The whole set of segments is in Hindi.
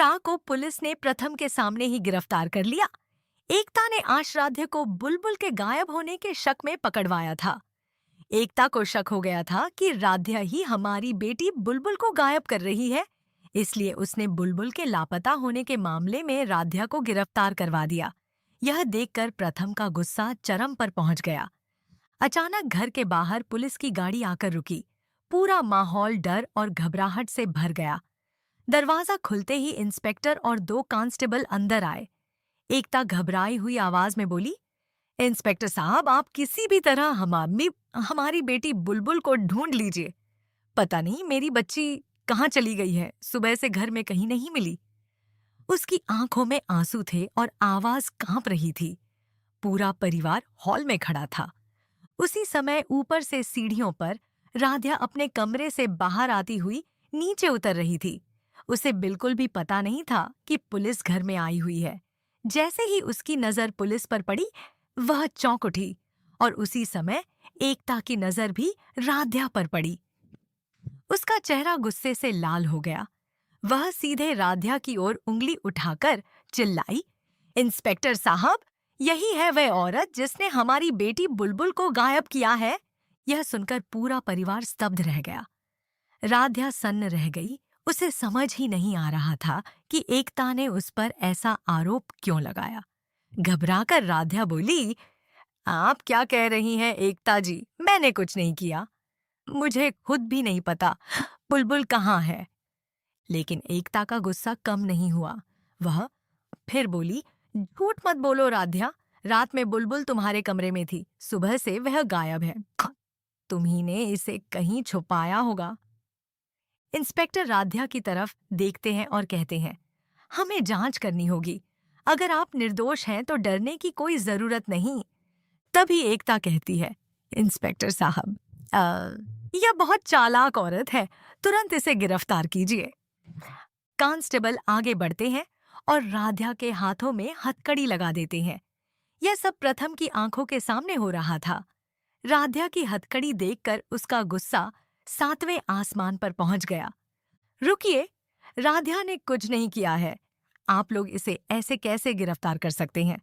राह को पुलिस ने प्रथम के सामने ही गिरफ्तार कर लिया। एकता ने आश्राध्य को बुलबुल के गायब होने के शक में पकड़वाया था। एकता को शक हो गया था कि राध्या ही हमारी बेटी बुलबुल को गायब कर रही है, इसलिए उसने बुलबुल के लापता होने के मामले में राध्या को गिरफ्तार करवा दिया। यह देखकर प्रथम का गुस्सा चरम पर पहुंच गया। अचानक घर के बाहर पुलिस की गाड़ी आकर रुकी। पूरा माहौल डर और घबराहट से भर गया। दरवाजा खुलते ही इंस्पेक्टर और 2 कांस्टेबल अंदर आए। एकता घबराई हुई आवाज में बोली, इंस्पेक्टर साहब, आप किसी भी तरह हमारी बेटी बुलबुल को ढूंढ लीजिए। पता नहीं मेरी बच्ची कहाँ चली गई है, सुबह से घर में कहीं नहीं मिली। उसकी आंखों में आंसू थे और आवाज कांप रही थी। पूरा परिवार हॉल में खड़ा था। उसी समय ऊपर से सीढ़ियों पर राध्या अपने कमरे से बाहर आती हुई नीचे उतर रही थी। उसे बिल्कुल भी पता नहीं था कि पुलिस घर में आई हुई है। जैसे ही उसकी नजर पुलिस पर पड़ी, वह चौंक उठी और उसी समय एकता की नजर भी राध्या पर पड़ी। उसका चेहरा गुस्से से लाल हो गया। वह सीधे राध्या की ओर उंगली उठाकर चिल्लाई, इंस्पेक्टर साहब, यही है वह औरत जिसने हमारी बेटी बुलबुल को गायब किया है। यह सुनकर पूरा परिवार स्तब्ध रह गया। राध्या सन्न रह गई। उसे समझ ही नहीं आ रहा था कि एकता ने उस पर ऐसा आरोप क्यों लगाया। घबराकर राध्या बोली, आप क्या कह रही हैं एकता जी? मैंने कुछ नहीं किया। मुझे खुद भी नहीं पता बुलबुल कहाँ है। लेकिन एकता का गुस्सा कम नहीं हुआ। वह फिर बोली, झूठ मत बोलो राध्या, रात में बुलबुल तुम्हारे कमरे में थी, सुबह से वह गायब है। तुम्ही ने इसे कहीं छुपाया होगा। इंस्पेक्टर राध्या की तरफ देखते हैं और कहते हैं, हमें जांच करनी होगी। अगर आप निर्दोष हैं तो डरने की कोई जरूरत नहीं। तभी एकता कहती है, इंस्पेक्टर साहब, यह बहुत चालाक औरत है, तुरंत इसे गिरफ्तार कीजिए। कांस्टेबल आगे बढ़ते हैं और राध्या के हाथों में हथकड़ी लगा देते हैं। यह सब प्रथम की आंखों के सामने हो रहा था। राध्या की हथकड़ी देखकर उसका गुस्सा 7वें आसमान पर पहुंच गया। रुकिए, राध्या ने कुछ नहीं किया है। आप लोग इसे ऐसे कैसे गिरफ्तार कर सकते हैं?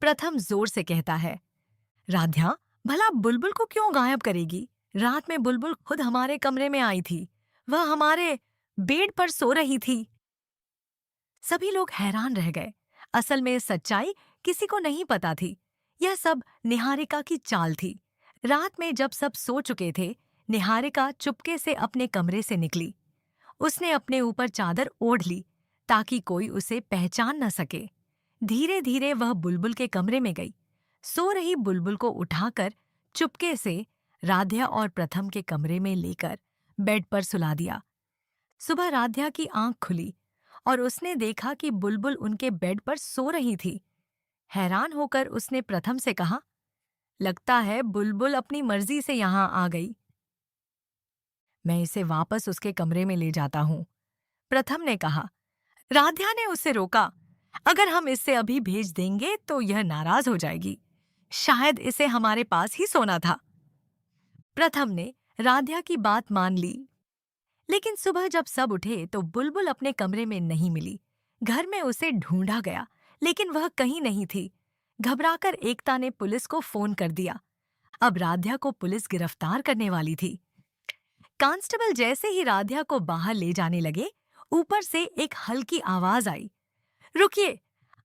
प्रथम जोर से कहता है, राध्या भला बुलबुल को क्यों गायब करेगी? रात में बुलबुल खुद हमारे कमरे में आई थी। वह हमारे बेड पर सो रही थी। सभी लोग हैरान रह गए। असल में सच्चाई किसी को नहीं पता थी। यह सब निहारिका की चाल थी। रात में जब सब सो चुके थे, निहारिका चुपके से अपने कमरे से निकली। उसने अपने ऊपर चादर ओढ़ ली ताकि कोई उसे पहचान न सके। धीरे धीरे वह बुलबुल के कमरे में गई। सो रही बुलबुल को उठाकर चुपके से राध्या और प्रथम के कमरे में लेकर बेड पर सुला दिया। सुबह राध्या की आंख खुली और उसने देखा कि बुलबुल उनके बेड पर सो रही थी। हैरान होकर उसने प्रथम से कहा, लगता है बुलबुल अपनी मर्जी से यहाँ आ गई। मैं इसे वापस उसके कमरे में ले जाता हूँ, प्रथम ने कहा। राध्या ने उसे रोका, अगर हम इसे अभी भेज देंगे तो यह नाराज हो जाएगी। शायद इसे हमारे पास ही सोना था। प्रथम ने राध्या की बात मान ली। लेकिन सुबह जब सब उठे तो बुलबुल अपने कमरे में नहीं मिली। घर में उसे ढूंढा गया, लेकिन वह कहीं नहीं थी। घबराकर एकता ने पुलिस को फोन कर दिया। अब राध्या को पुलिस गिरफ्तार करने वाली थी। कांस्टेबल जैसे ही राध्या को बाहर ले जाने लगे, ऊपर से एक हल्की आवाज आई, रुकिए,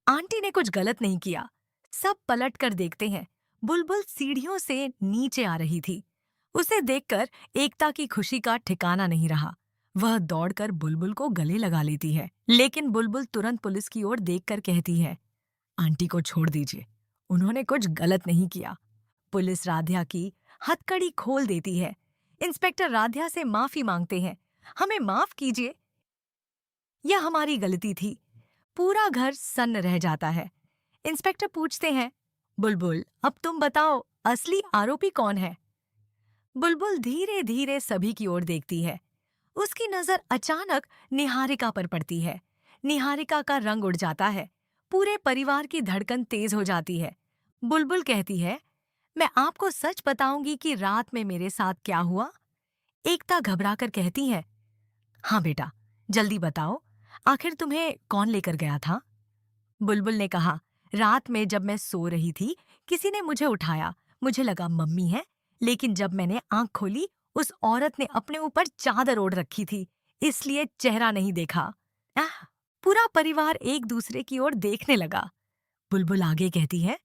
आंटी ने कुछ गलत नहीं किया। सब पलट कर देखते हैं। बुलबुल सीढ़ियों से नीचे आ रही थी। उसे देखकर एकता की खुशी का ठिकाना नहीं रहा। वह दौड़कर बुलबुल को गले लगा लेती है, लेकिन बुलबुल तुरंत पुलिस की ओर देखकर कहती है, आंटी को छोड़ दीजिए, उन्होंने कुछ गलत नहीं किया। पुलिस राध्या की हथकड़ी खोल देती है। इंस्पेक्टर राध्या से माफी मांगते हैं, हमें माफ कीजिए, यह हमारी गलती थी। पूरा घर सन्न रह जाता है। इंस्पेक्टर पूछते हैं, बुलबुल, अब तुम बताओ, असली आरोपी कौन है? बुलबुल धीरे धीरे सभी की ओर देखती है। उसकी नजर अचानक निहारिका पर पड़ती है। निहारिका का रंग उड़ जाता है। पूरे परिवार की धड़कन तेज हो जाती है। बुलबुल कहती है, मैं आपको सच बताऊंगी कि रात में मेरे साथ क्या हुआ। एकता घबराकर कहती है, हाँ बेटा, जल्दी बताओ, आखिर तुम्हें कौन लेकर गया था? बुलबुल ने कहा, रात में जब मैं सो रही थी, किसी ने मुझे उठाया। मुझे लगा मम्मी है, लेकिन जब मैंने आंख खोली, उस औरत ने अपने ऊपर चादर ओढ़ रखी थी, इसलिए चेहरा नहीं देखा। आह! पूरा परिवार एक दूसरे की ओर देखने लगा। बुलबुल आगे कहती है,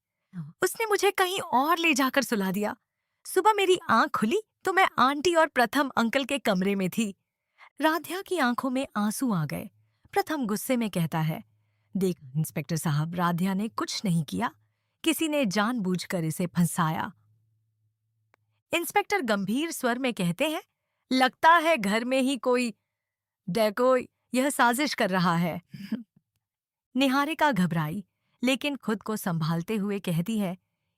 उसने मुझे कहीं और ले जाकर सुला दिया। सुबह मेरी आंख खुली तो मैं आंटी और प्रथम अंकल के कमरे में थी। राध्या की आंखों में आंसू आ गए। प्रथम गुस्से में कहता है, देख इंस्पेक्टर साहब, राध्या ने कुछ नहीं किया, किसी ने जानबूझकर इसे फंसाया। इंस्पेक्टर गंभीर स्वर में कहते हैं, लगता है घर में ही कोई डेको यह साजिश कर रहा है। निहारिका घबराई, लेकिन खुद को संभालते हुए कहती है,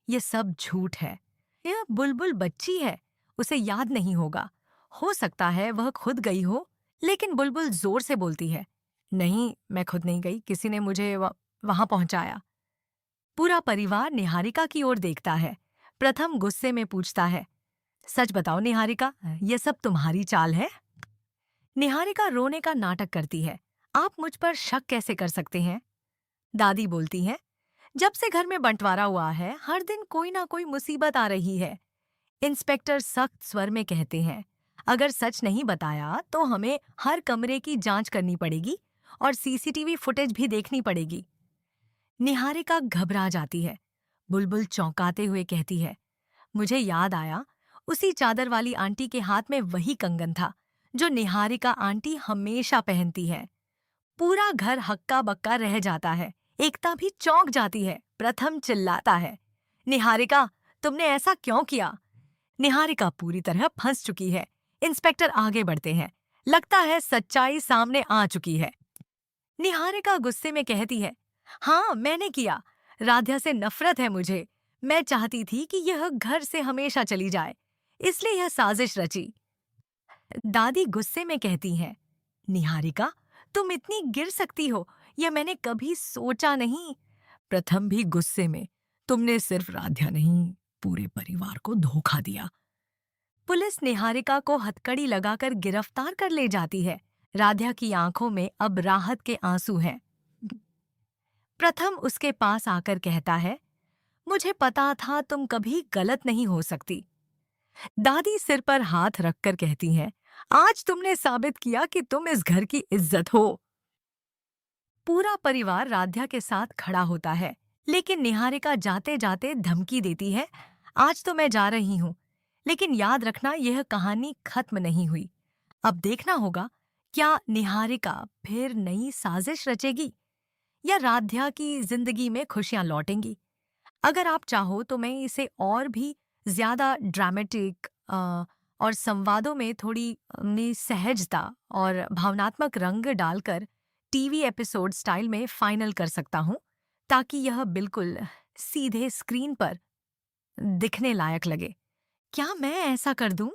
यह सब झूठ है। यह बुलबुल बच्ची है, उसे याद नहीं होगा। हो सकता है वह खुद गई हो। लेकिन बुलबुल जोर से बोलती है, नहीं, मैं खुद नहीं गई, किसी ने मुझे वहां पहुंचाया। पूरा परिवार निहारिका की ओर देखता है। प्रथम गुस्से में पूछता है, सच बताओ निहारिका, यह सब तुम्हारी चाल है? निहारिका रोने का नाटक करती है, आप मुझ पर शक कैसे कर सकते हैं? दादी बोलती है, जब से घर में बंटवारा हुआ है, हर दिन कोई ना कोई मुसीबत आ रही है। इंस्पेक्टर सख्त स्वर में कहते हैं, अगर सच नहीं बताया तो हमें हर कमरे की जांच करनी पड़ेगी और सीसीटीवी फुटेज भी देखनी पड़ेगी। निहारिका घबरा जाती है। बुलबुल चौंकाते हुए कहती है, मुझे याद आया, उसी चादर वाली आंटी के हाथ में वही कंगन था जो निहारिका आंटी हमेशा पहनती है। पूरा घर हक्का बक्का रह जाता है। एकता भी चौंक जाती है। प्रथम चिल्लाता है, निहारिका, तुमने ऐसा क्यों किया? निहारिका पूरी तरह फंस चुकी है। इंस्पेक्टर आगे बढ़ते हैं, लगता है सच्चाई सामने आ चुकी है। निहारिका गुस्से में कहती है, हाँ, मैंने किया। राध्या से नफरत है मुझे। मैं चाहती थी कि यह घर से हमेशा चली जाए, इसलिए यह साजिश रची। दादी गुस्से में कहती हैं, निहारिका, तुम इतनी गिर सकती हो, यह मैंने कभी सोचा नहीं। प्रथम भी गुस्से में, तुमने सिर्फ राध्या नहीं, पूरे परिवार को धोखा दिया। पुलिस निहारिका को हथकड़ी लगाकर गिरफ्तार कर ले जाती है। राध्या की आंखों में अब राहत के आंसू हैं। प्रथम उसके पास आकर कहता है, मुझे पता था तुम कभी गलत नहीं हो सकती। दादी सिर पर हाथ रखकर कहती हैं, आज तुमने साबित किया कि तुम इस घर की इज्जत हो। पूरा परिवार राध्या के साथ खड़ा होता है, लेकिन निहारिका जाते जाते धमकी देती है, आज तो मैं जा रही हूँ, लेकिन याद रखना यह कहानी खत्म नहीं हुई। अब देखना होगा, क्या निहारिका फिर नई साजिश रचेगी या राध्या की जिंदगी में खुशियां लौटेंगी। अगर आप चाहो तो मैं इसे और भी ज्यादा ड्रामेटिक और संवादों में थोड़ी अपनी सहजता और भावनात्मक रंग डालकर टीवी एपिसोड स्टाइल में फाइनल कर सकता हूँ, ताकि यह बिल्कुल सीधे स्क्रीन पर दिखने लायक लगे। क्या मैं ऐसा कर दूं?